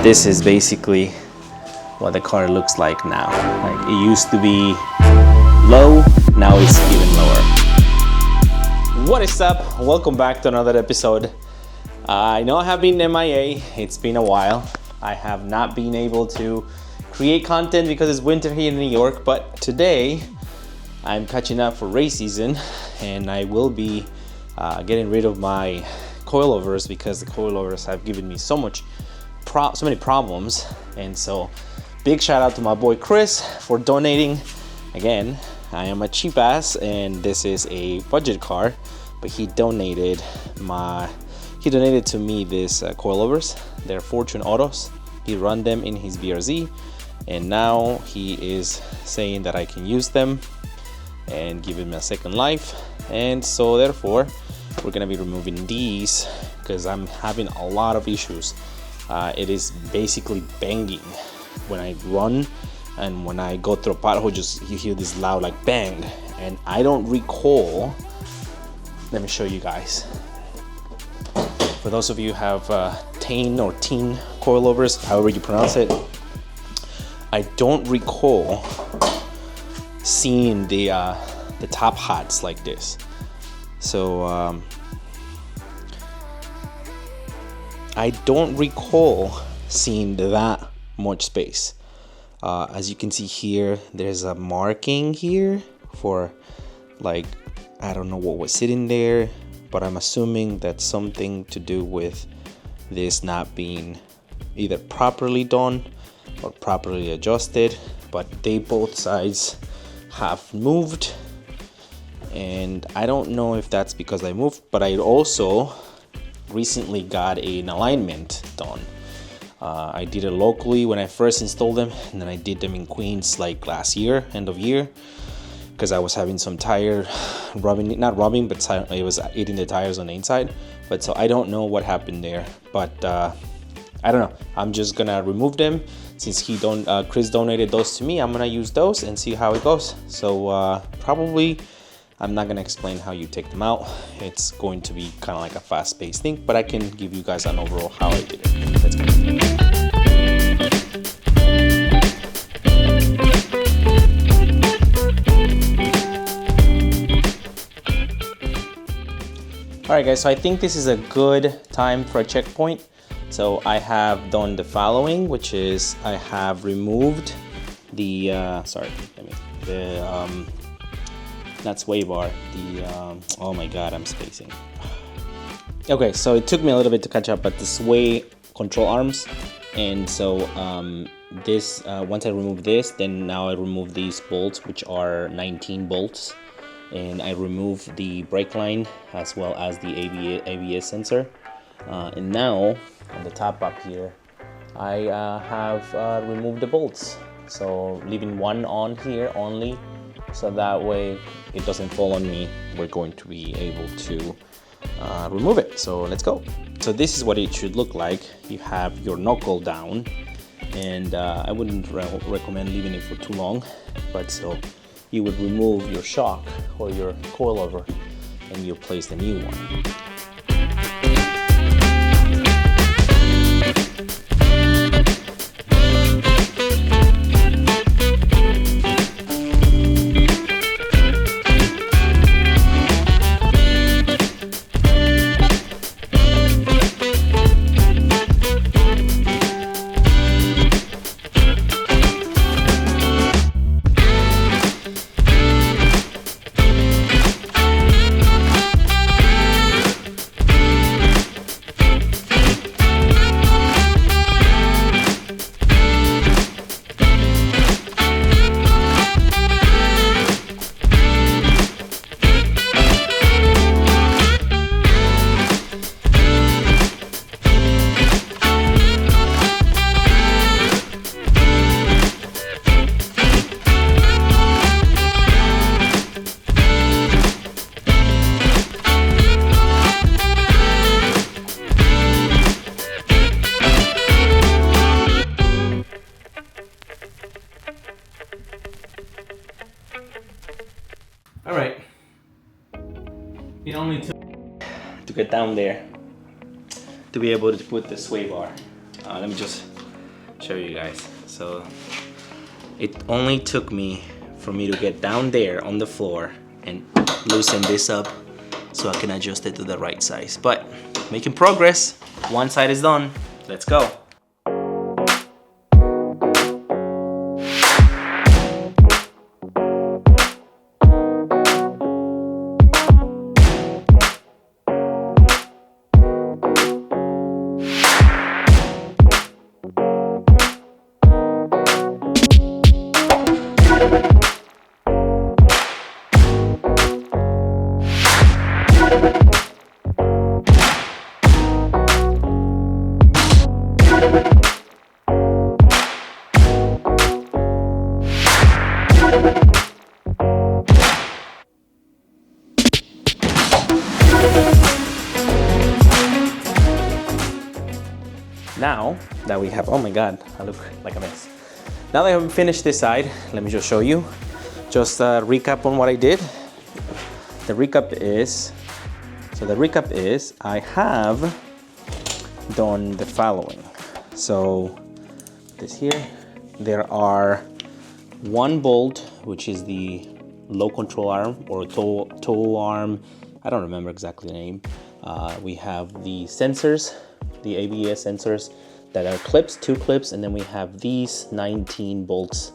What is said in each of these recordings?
this is basically what the car looks like now. Like, it used to be low, now it's even lower. What is up? Welcome back to another episode. I know I have been MIA, it's been a while. I have not been able to create content because it's winter here in New York, but today I'm catching up for race season and I will be getting rid of my coilovers because the coilovers have given me so many problems. And so big shout out to my boy Chris for donating. Again, I am a cheap ass and this is a budget car, but he donated to me this coilovers. They're Fortune Autos. He run them in his BRZ and now he is saying that I can use them and give him a second life. And so therefore we're gonna be removing these because I'm having a lot of issues. It is basically banging when I run, and when I go through a pothole, you hear this loud like bang, and I don't recall. Let me show you guys. For those of you who have teen coilovers, however you pronounce it, I don't recall seeing the top hats like this. So I don't recall seeing that much space. As you can see here, there's a marking here for, like, I don't know what was sitting there, but I'm assuming that's something to do with this not being either properly done or properly adjusted, but they both sides have moved. And I don't know if that's because I moved, but I also recently got an alignment done. I did it locally when I first installed them, and then I did them in Queens like last year, end of year, because I was having some tire not rubbing, but it was eating the tires on the inside. But so I don't know what happened there, but I don't know. I'm just gonna remove them since Chris donated those to me. I'm gonna use those and see how it goes. So probably I'm not gonna explain how you take them out. It's going to be kind of like a fast-paced thing, but I can give you guys an overall how I did it. Let's go. Alright guys, so I think this is a good time for a checkpoint. So I have done the following, which is I have removed the not sway bar, oh my god, I'm spacing. Okay, so it took me a little bit to catch up, but the sway control arms. And so this once I remove this, then now I remove these bolts, which are 19 bolts, and I remove the brake line as well as the ABS sensor. And now on the top up here, I have removed the bolts, so leaving one on here only, so that way it doesn't fall on me. We're going to be able to remove it. So let's go. So this is what it should look like. You have your knuckle down, and I wouldn't recommend leaving it for too long, but so you would remove your shock or your coilover and you place the new one. It only took to get down there to be able to put the sway bar. Let me just show you guys. So it only took me for me to get down there on the floor and loosen this up so I can adjust it to the right size. But making progress. One side is done. Let's go. Now that we have, oh my God, I look like a mess. Now that I have finished this side, let me just show you. Just a recap on what I did. The recap is I have done the following. So this here, there are one bolt, which is the low control arm or toe arm. I don't remember exactly the name. We have the sensors, the ABS sensors that are clips, 2 clips, and then we have these 19 bolts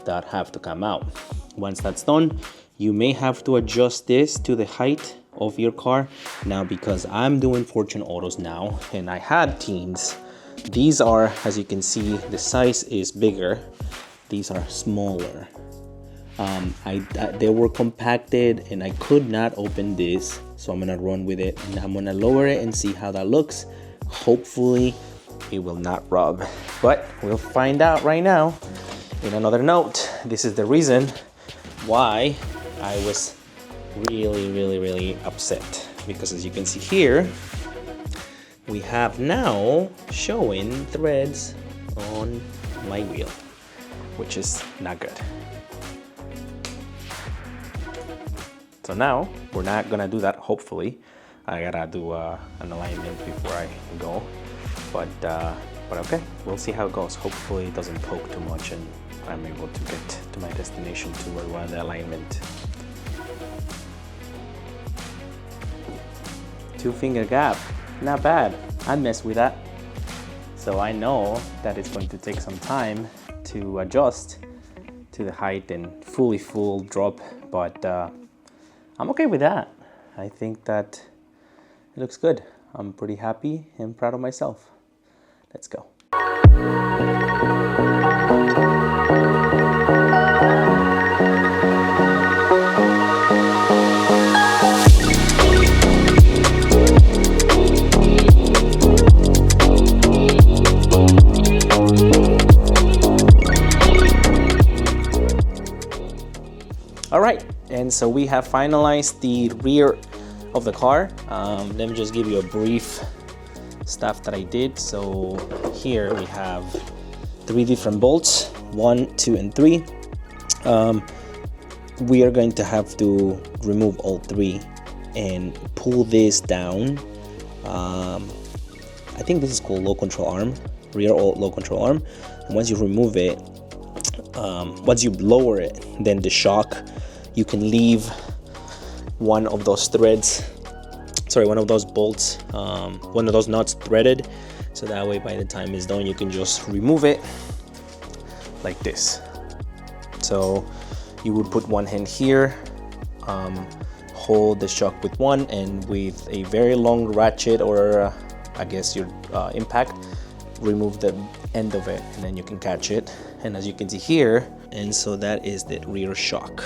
that have to come out. Once that's done, you may have to adjust this to the height of your car. Now, because I'm doing Fortune Autos now and I had teens, these are, as you can see, the size is bigger. These are smaller. They were compacted and I could not open this, so I'm gonna run with it and I'm gonna lower it and see how that looks. Hopefully it will not rub, but we'll find out right now. In another note, this is the reason why I was really upset, because as you can see here, we have now showing threads on my wheel, which is not good. So now we're not gonna do that. Hopefully I gotta do an alignment before I go, but okay, we'll see how it goes. Hopefully it doesn't poke too much and I'm able to get to my destination to where we want the alignment. 2-finger gap, not bad. I'd mess with that. So I know that it's going to take some time to adjust to the height and full drop, but I'm okay with that. I think that it looks good. I'm pretty happy and proud of myself. Let's go. All right, and so we have finalized the rear of the car. Let me just give you a brief stuff that I did. So here we have 3 different bolts, 1, 2, and 3. We are going to have to remove all 3 and pull this down. I think this is called low control arm, rear low control arm. And once you remove it, once you lower it, then the shock, you can leave one of those threads, one of those bolts, one of those nuts threaded, so that way by the time it's done you can just remove it like this. So you would put one hand here, hold the shock with one, and with a very long ratchet or I guess your impact, remove the end of it and then you can catch it. And as you can see here, and so that is the rear shock.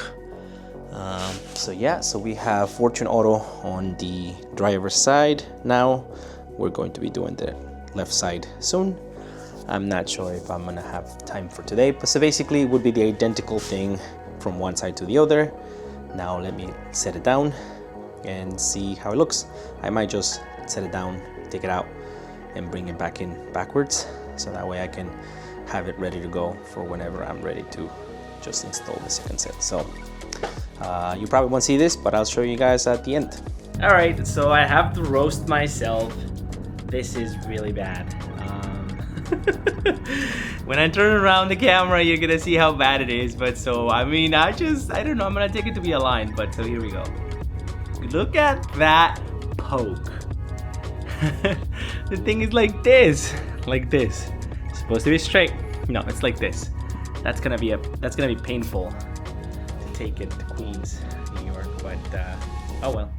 So we have Fortune Auto on the driver's side. Now we're going to be doing the left side soon. I'm not sure if I'm gonna have time for today, but so basically it would be the identical thing from one side to the other. Now let me set it down and see how it looks. I might just set it down, take it out, and bring it back in backwards, so that way I can have it ready to go for whenever I'm ready to just install the second set. So you probably won't see this, but I'll show you guys at the end. All right, so I have to roast myself. This is really bad. When I turn around the camera, you're gonna see how bad it is. But so, I mean, I don't know, I'm gonna take it to be a line. But so here we go. Look at that poke. The thing is like this. It's supposed to be straight. No, it's like this. That's gonna be painful to take it to Queens, New York. But oh well,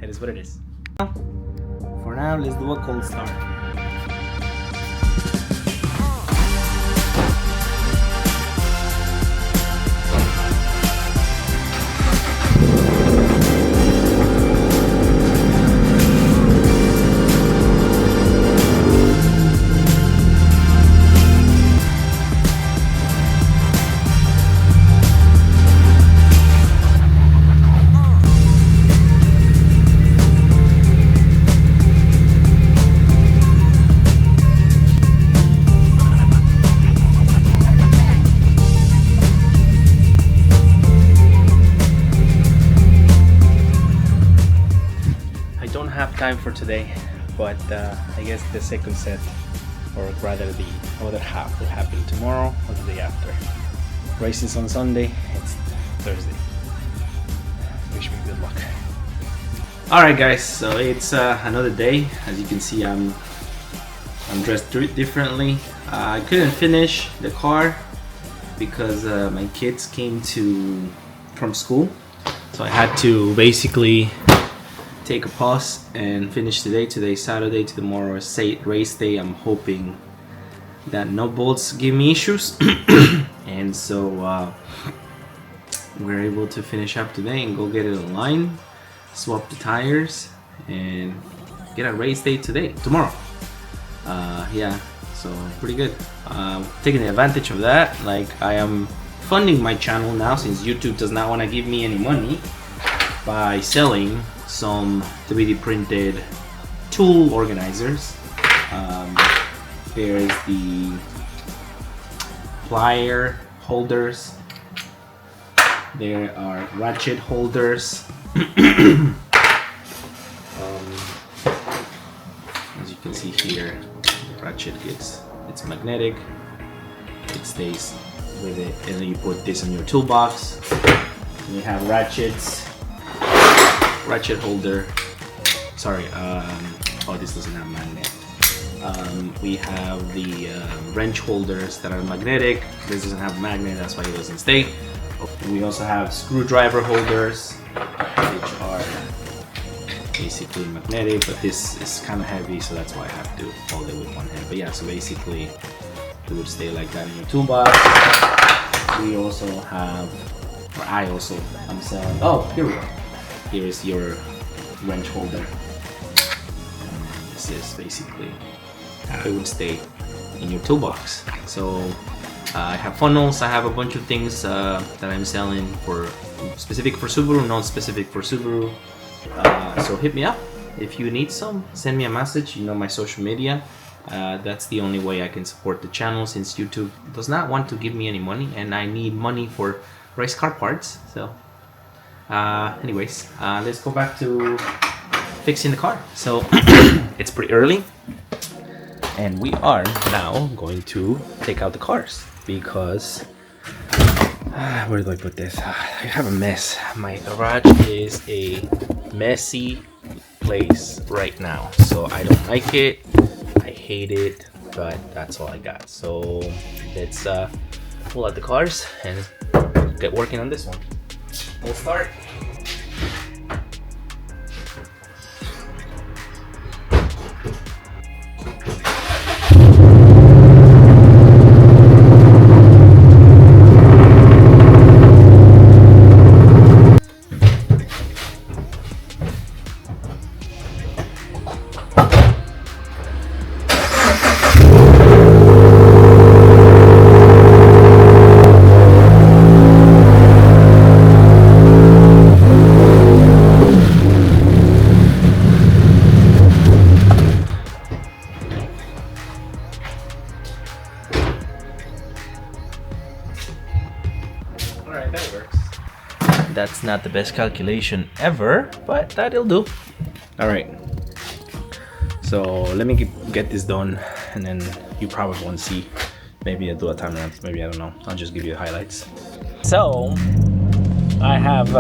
it is what it is. For now, let's do a cold start. Time for today, but I guess the second set, or rather the other half, will happen tomorrow or the day after. Races on Sunday, it's Thursday. Wish me good luck. Alright guys, so it's another day. As you can see, I'm dressed differently. I couldn't finish the car because my kids came from school, so I had to basically take a pause and finish today. Today's Saturday, tomorrow is race day. I'm hoping that no bolts give me issues and so we're able to finish up today and go get it online, swap the tires, and get a race day tomorrow. Yeah, so pretty good. Taking advantage of that. Like, I am funding my channel now since YouTube does not want to give me any money by selling some 3D printed tool organizers. There's the plier holders, there are ratchet holders. As you can see here, the ratchet it's magnetic, it stays with it, and then you put this in your toolbox. And you have ratchet holder. Sorry, oh, this doesn't have magnet. We have the wrench holders that are magnetic. This doesn't have magnet, that's why it doesn't stay. We also have screwdriver holders, which are basically magnetic, but this is kind of heavy, so that's why I have to hold it with one hand. But yeah, so basically it would stay like that in your toolbox. We also have, or I'm selling, oh, here we go. Here is your wrench holder. This is basically how it would stay in your toolbox. So I have funnels, I have a bunch of things that I'm selling for specific for Subaru, non-specific for Subaru. So hit me up if you need some, send me a message. You know my social media. That's the only way I can support the channel, since YouTube does not want to give me any money and I need money for race car parts. So anyways, let's go back to fixing the car. So it's pretty early and we are now going to take out the cars because where do I put this? I have a mess. My garage is a messy place right now, so I don't like it, I hate it, but that's all I got. So let's pull out the cars and get working on this one. We'll start. That's not the best calculation ever, but that'll do. All right, so let me get this done, and then you probably won't see Maybe I'll do a time lapse, maybe, I don't know. I'll just give you the highlights. So I have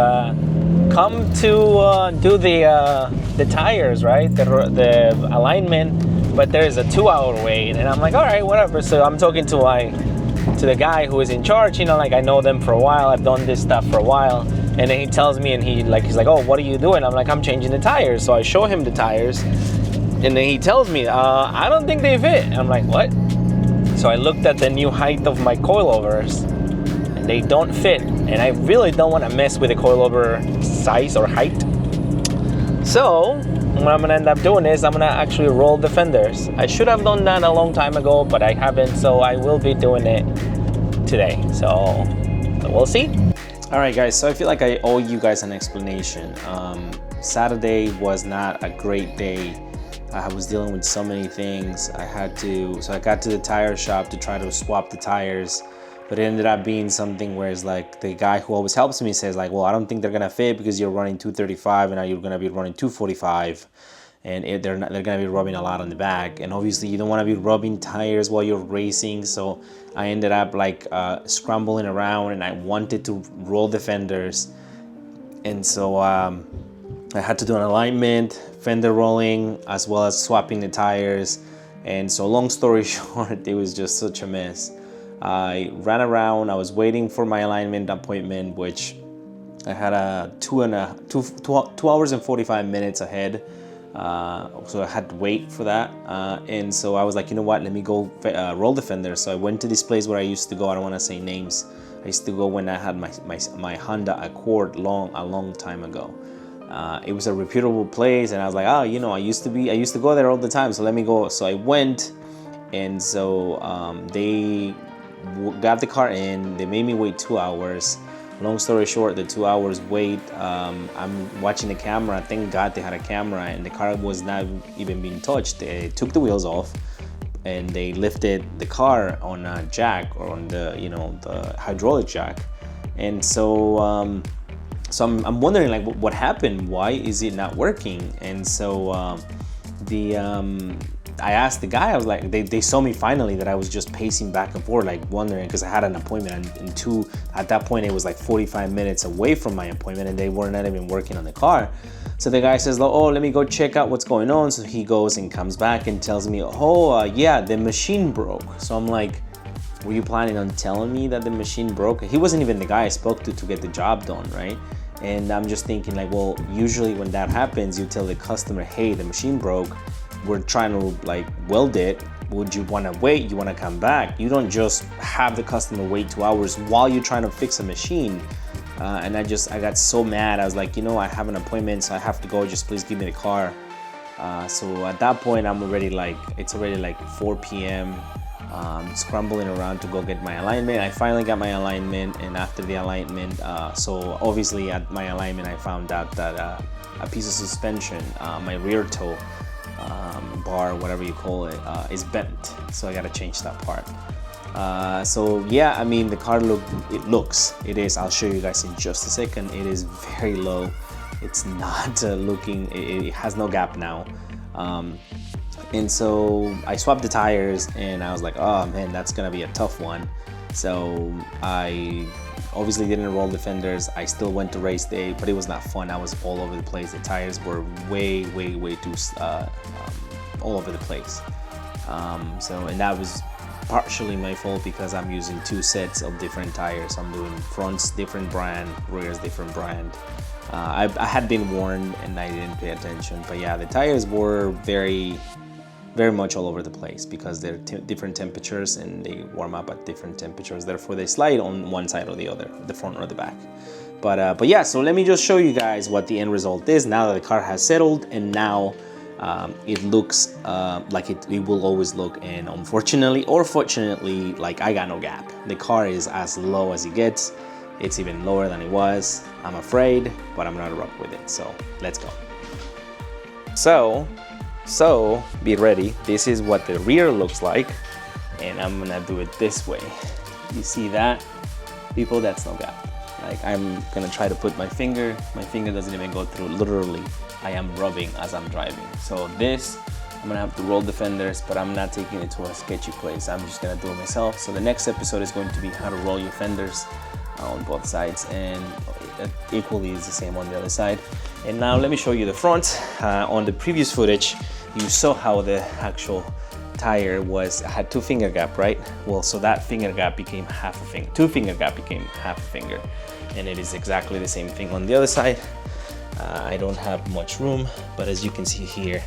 come to do the tires, right? The alignment, but there's a 2-hour wait, and I'm like, all right, whatever. So I'm talking to the guy who is in charge. You know, like I know them for a while. I've done this stuff for a while, and then he tells me, and he's like, oh, what are you doing? I'm like, I'm changing the tires. So I show him the tires, and then he tells me, I don't think they fit. And I'm like, what? So I looked at the new height of my coilovers, and they don't fit. And I really don't want to mess with the coilover size or height. So what I'm gonna end up doing is I'm gonna actually roll the fenders. I should have done that a long time ago, but I haven't, so I will be doing it today. So we'll see. All right, guys, so I feel like I owe you guys an explanation. Saturday was not a great day. I was dealing with so many things. So I got to the tire shop to try to swap the tires, but it ended up being something where it's like the guy who always helps me says like, well, I don't think they're gonna fit because you're running 235 and now you're gonna be running 245, and they're gonna be rubbing a lot on the back, and obviously you don't want to be rubbing tires while you're racing. So I ended up like scrambling around, and I wanted to roll the fenders, and so I had to do an alignment, fender rolling, as well as swapping the tires. And so long story short, it was just such a mess. I ran around, I was waiting for my alignment appointment, which I had a 2 hours and 45 minutes ahead. So I had to wait for that. And so I was like, you know what, let me go roll the fender. So I went to this place where I used to go. I don't want to say names. I used to go when I had my Honda Accord a long time ago. It was a reputable place, and I was like, oh, you know, I used to go there all the time, so let me go. So I went, and so they got the car in. They made me wait 2 hours. Long story short, the 2 hours wait, I'm watching the camera. Thank God they had a camera, and the car was not even being touched. They took the wheels off, and they lifted the car on a jack, or on the, you know, the hydraulic jack. And so so I'm wondering, like, what happened? Why is it not working? And so I asked the guy. I was like, they saw me finally that I was just pacing back and forth, like wondering, because I had an appointment, and at that point it was like 45 minutes away from my appointment, and they were not even working on the car. So the guy says, oh, let me go check out what's going on. So he goes and comes back and tells me, yeah, the machine broke. So I'm like, were you planning on telling me that the machine broke? He wasn't even the guy I spoke to get the job done, right? And I'm just thinking like, well, usually when that happens, you tell the customer, hey, the machine broke. We're trying to like weld it. Would you want to wait? You want to come back? You don't just have the customer wait 2 hours while you're trying to fix a machine. And I got so mad. I was like, you know, I have an appointment, so I have to go. Just please give me the car. So at that point, it's already like 4 p.m. Scrambling around to go get my alignment. I finally got my alignment, and after the alignment, so obviously at my alignment, I found out that a piece of suspension, my rear toe bar, whatever you call it, is bent. So I got to change that part. So yeah, I mean, the car it is, I'll show you guys in just a second. It is very low. It's not looking, it has no gap now. And so I swapped the tires, and I was like, oh man, that's gonna be a tough one. So I obviously didn't roll the fenders. I still went to race day, but it was not fun. I was all over the place. The tires were way too all over the place. And that was partially my fault, because I'm using 2 sets of different tires. I'm doing fronts different brand, rears different brand. I had been warned and I didn't pay attention, but yeah, the tires were very much all over the place, because they're different temperatures and they warm up at different temperatures. Therefore, they slide on one side or the other, the front or the back. But yeah, so let me just show you guys what the end result is now that the car has settled, and now it looks like it will always look. And unfortunately or fortunately, like, I got no gap. The car is as low as it gets. It's even lower than it was. I'm afraid, but I'm gonna rock with it. So let's go. So be ready. This is what the rear looks like, and I'm gonna do it this way. You see that, people? That's no gap. Like, I'm gonna try to put my finger doesn't even go through. Literally, I am rubbing as I'm driving. So this I'm gonna have to roll the fenders, but I'm not taking it to a sketchy place. I'm just gonna do it myself. So the next episode is going to be how to roll your fenders on both sides, and equally is the same on the other side. And now let me show you the front. On the previous footage, you saw how the actual tire had 2 finger gap, right? Well, so that finger gap became half a finger. 2 finger gap became half a finger, and it is exactly the same thing on the other side. I don't have much room, but as you can see here,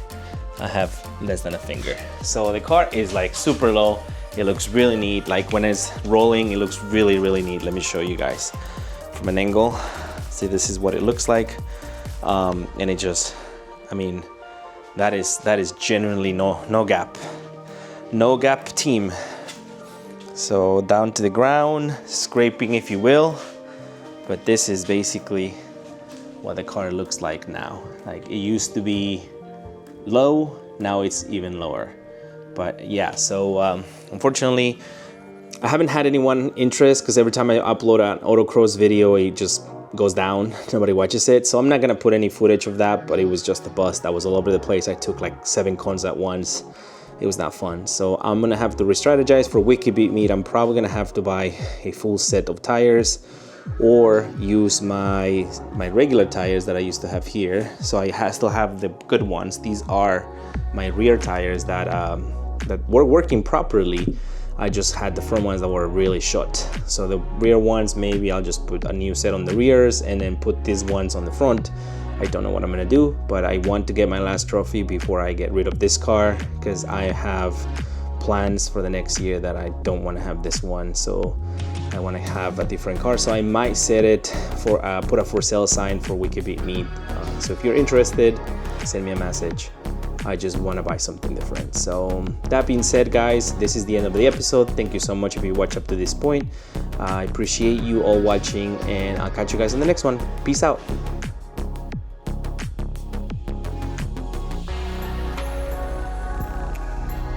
I have less than a finger. So the car is like super low. It looks really neat. Like when it's rolling, it looks really, really neat. Let me show you guys from an angle. See, this is what it looks like. And it just, I mean, that is genuinely no gap. No gap team. So down to the ground, scraping if you will. But this is basically what the car looks like now. Like it used to be low, now it's even lower. But yeah, so unfortunately I haven't had anyone interest, because every time I upload an autocross video it just goes down, nobody watches it. So I'm not gonna put any footage of that, but it was just a bust. I was all over the place. I took like 7 cons at once. It was not fun. So I'm gonna have to re-strategize for Wiki Beat Meet. I'm probably gonna have to buy a full set of tires, or use my regular tires that I used to have here. So I still have the good ones. These are my rear tires that were working properly. I just had the front ones that were really short. So the rear ones, maybe I'll just put a new set on the rears and then put these ones on the front. I don't know what I'm gonna do, but I want to get my last trophy before I get rid of this car, because I have plans for the next year that I don't want to have this one. So I want to have a different car. So I might set it for put a for sale sign for Wiki Beat Meet. So if you're interested, send me a message. I just want to buy something different. So that being said, guys, this is the end of the episode. Thank you so much if you watch up to this point. I appreciate you all watching, and I'll catch you guys in the next one. Peace out.